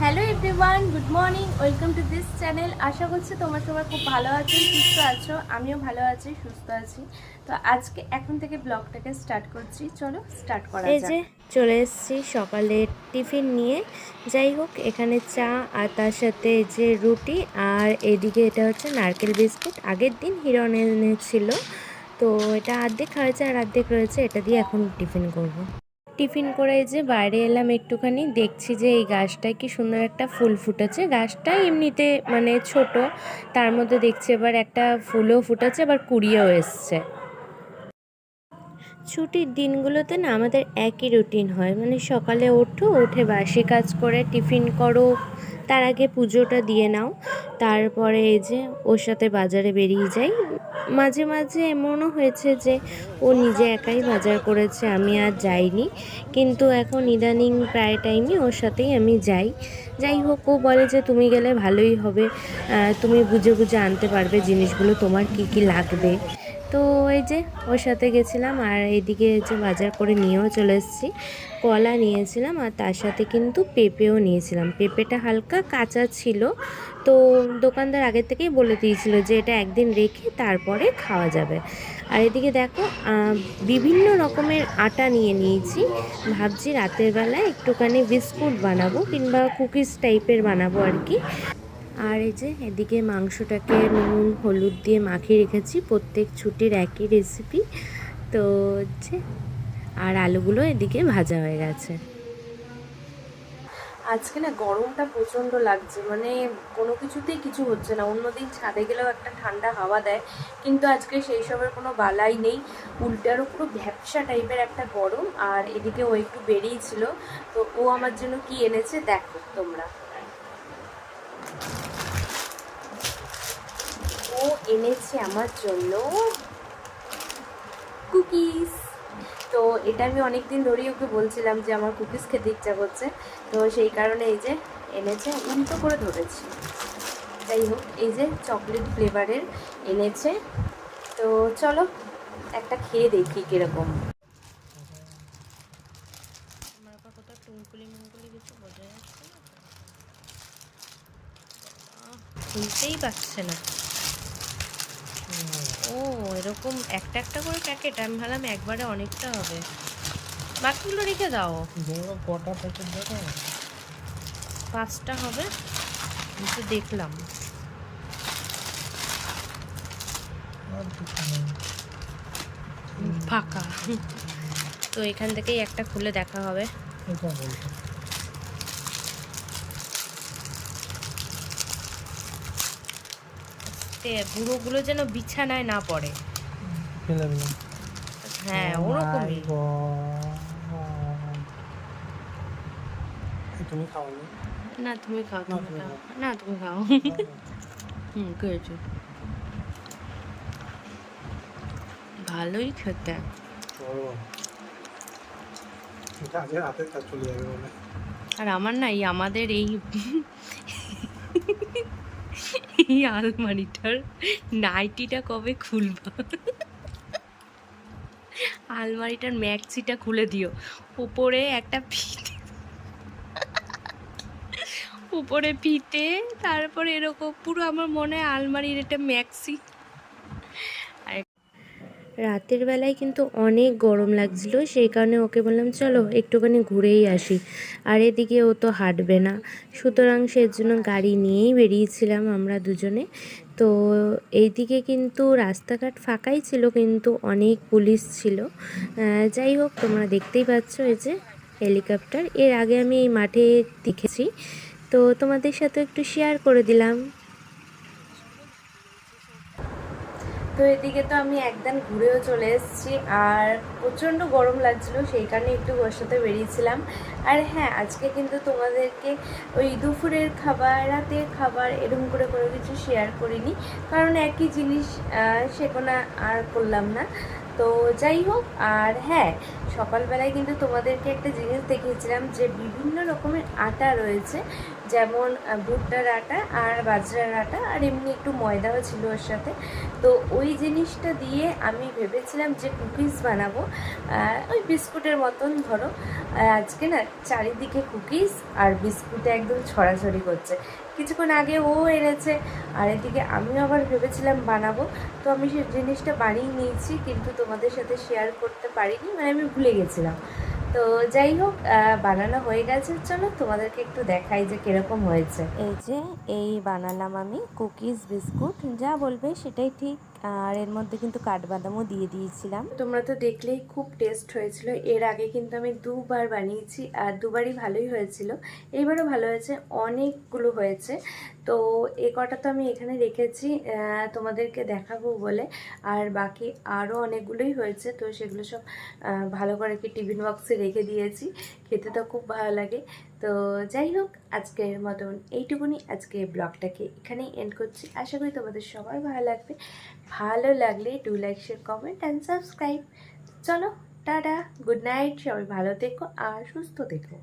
Hello everyone, good morning, welcome to this channel. আশা করছি তোমরা সবাই খুব ভালো আছো, সুস্থ আছো। আমিও ভালো আছি, সুস্থ আছি। তো আজকে এখন থেকে ব্লগটাকে স্টার্ট করছি। চলো স্টার্ট করা এই যাক। যে চলে এসেছি সকালে টিফিন নিয়ে। যাই হোক, এখানে চা আর তার সাথে যে রুটি, আর এদিকে এটা হচ্ছে নারকেল বিস্কুট। আগের দিন হিরণ এনেছিল, তো এটা অর্ধেক হয়েছে আর অর্ধেক রয়েছে, এটা দিয়ে এখন টিফিন করব। টিফিন করে যে বাইরে এলাম একটুখানি, দেখছি যে এই গাছটায় কি সুন্দর একটা ফুল ফুটেছে। গাছটা এমনিতে মানে ছোট, তার মধ্যে দেখছি এবার একটা ফুলও ফুটেছে, আবার কুড়িয়েও এসছে। ছুটির দিনগুলোতে না আমাদের একই রুটিন হয়, মানে সকালে উঠে বাসি কাজ করে টিফিন করো, তার আগে পুজোটা দিয়ে নাও, তারপরে এই যে ওর সাথে বাজারে বেরিয়ে যাই। মাঝে মাঝে এমনও হয়েছে যে ও নিজে একাই বাজার করেছে, আমি আর যাইনি, কিন্তু এখন ইদানিং প্রায় টাইমই ওর সাথেই আমি যাই। যাই হোক, ও বলে যে তুমি গেলে ভালোই হবে, তুমি বুঝে বুঝে আনতে পারবে জিনিসগুলো, তোমার কি কি লাগবে। তো এই যে ওর সাথে গেছিলাম, আর এইদিকে যে বাজার করে নিয়েও চলে এসেছি। কলা নিয়েছিলাম আর তার সাথে কিন্তু পেঁপেও নিয়েছিলাম। পেঁপেটা হালকা কাঁচা ছিল, তো দোকানদার আগের থেকেই বলে দিয়েছিল যে এটা একদিন রেখে তারপরে খাওয়া যাবে। আর এদিকে দেখো, বিভিন্ন রকমের আটা নিয়ে নিয়েছি। ভাবছি রাতের বেলায় একটুখানি বিস্কুট বানাবো কিংবা কুকিজ টাইপের বানাবো আর কি। আর এই যে এদিকে মাংসটাকে নুন হলুদ দিয়ে মাখিয়ে রেখেছি, প্রত্যেক ছুটির একই রেসিপি। তো হচ্ছে, আর আলুগুলো এদিকে ভাজা হয়ে গেছে। আজকে না গরমটা প্রচণ্ড লাগছে, মানে কোনো কিছুতেই কিছু হচ্ছে না। অন্যদিন ছাদে গেলেও একটা ঠান্ডা হাওয়া দেয়, কিন্তু আজকে সেই সবের কোনো বালাই নেই। উল্টারও পুরো ভ্যাপসা টাইপের একটা গরম। আর এদিকে ও একটু বেরিয়েছিল, তো ও আমার জন্য কি এনেছে দেখো তোমরা। ও এনেছে আমার জন্য কুকিজ। তো এটা আমি অনেক দিন ধরেই ওকে বলছিলাম যে আমার কুকিজ খেতে ইচ্ছা করছে, তো সেই কারণে এই যে এনেছে। উল্টো করে ধরেছি। যাই হোক, এই যে চকলেট ফ্লেভারের এনেছে। তো চলো একটা খেয়ে দেখি কীরকম। খুলতেই পারছে না। ও এরকম একটা একটা করে প্যাকেট, আমি ভাবলাম একবারে অনেকটা হবে। বাকিগুলো রেখে দাও। কটা প্যাকেট দেখো, 5টা হবে, আমি তো দেখলাম। ফাঁকা। তো এখান থেকেই একটা খুলে দেখা হবে। এটা বলতো গুঁড়োগুলো যেন বিছানায় না পড়ে। ফেলে দিলাম। হ্যাঁ, Oh my ওরকমই। God. তুমি খাওনি? না তুমি খাও, না তুমি তুমি খাও, খাও। না তুমি খাও। করেছো, ভালোই খেতে। বলো, এটা আজকে রাতে কাজ চলে যাবে বলে। আর আমার না এই আমাদের এই এই আলমারিটার নাইটিটা কবে খুলবো। আলমারিটার ম্যাক্সিটা খুলে দিও। উপরে একটা ফিতে, উপরে ফিতে, তারপরে এরকম পুরো আমার মনে হয় আলমারির এটা ম্যাক্সি। রাতের বেলায় কিন্তু অনেক গরম লাগছিল, সেই কারণে ওকে বললাম চলো একটুখানি ঘুরেই আসি। আর এদিকে ও তো হাঁটবে না, সুতরাং সেজন্য গাড়ি নিয়েই বেরিয়েছিলাম আমরা দুজনে। তো এইদিকে কিন্তু রাস্তাঘাট ফাঁকাই ছিল, কিন্তু অনেক পুলিশ ছিল। যাই হোক, তোমরা দেখতেই পাচ্ছ এই যে হেলিকপ্টার, এর আগে আমি এই মাঠে দেখেছি, তো তোমাদের সাথে একটু শেয়ার করে দিলাম। তো এদিকে তো আমি একদম ঘুরেও চলে এসেছি, আর প্রচণ্ড গরম লাগছিল, সেই কারণে একটু ওর সাথে বেরিয়েছিলাম। আর হ্যাঁ, আজকে কিন্তু তোমাদেরকে ওই দুপুরের খাবার রাতের খাবার এরকম করে কোনো কিছু শেয়ার করিনি, কারণ একই জিনিস সেখানে আর করলাম না। তো যাই হোক, আর হ্যাঁ, সকালবেলায় কিন্তু তোমাদেরকে একটা জিনিস দেখিয়েছিলাম যে বিভিন্ন রকমের আটা রয়েছে, যেমন ভুট্টার আটা আর বাজরার আটা আর এমনি একটু ময়দাও ছিল ওর সাথে। তো ওই জিনিসটা দিয়ে আমি ভেবেছিলাম যে কুকিজ বানাবো, ওই বিস্কুটের মতন ধরো। আজকে না চারিদিকে কুকিজ আর বিস্কুটে একদম ছড়াছড়ি করছে। কিছুক্ষণ আগে ও এনেছে, আর এদিকে আমিও আবার ভেবেছিলাম বানাবো। তো আমি সেই জিনিসটা বানিয়ে নিয়েছি, কিন্তু তোমাদের সাথে শেয়ার করতে পারিনি, মানে আমি ভুলে গেছিলাম। তো যাই হোক, বানানো হয়ে গেছে, চলো তোমাদেরকে একটু দেখাই যে কীরকম হয়েছে। এই যে এই বানালাম আমি কুকিজ বিস্কুট, যা বলবে সেটাই ঠিক। আর এর মধ্যে কিন্তু কাঠবাদামও দিয়ে দিয়েছিলাম। তোমরা তো দেখলেই খুব টেস্ট হয়েছিল। এর আগে কিন্তু আমি দুবার বানিয়েছি আর দুবারই ভালোই হয়েছিল, এইবারও ভালো হয়েছে, অনেকগুলো হয়েছে। তো এ কটা তো আমি এখানে রেখেছি তোমাদেরকে দেখাবো বলে, আর বাকি আরও অনেকগুলোই হয়েছে। তো সেগুলো সব ভালো করে কি টিফিন বক্সে রেখে দিয়েছি, খেতে তো খুব ভালো লাগে। তো যাই হোক, আজকের মতন এইটুকুনি, আজকে ব্লগটাকে এখানেই এন্ড করছি। আশা করি তোমাদের সবার ভালো লাগবে। ভালো লাগলে do like, share, comment and subscribe. চলো টাটা, গুড নাইট, সবাই ভালো থেকো আর সুস্থ থেকো।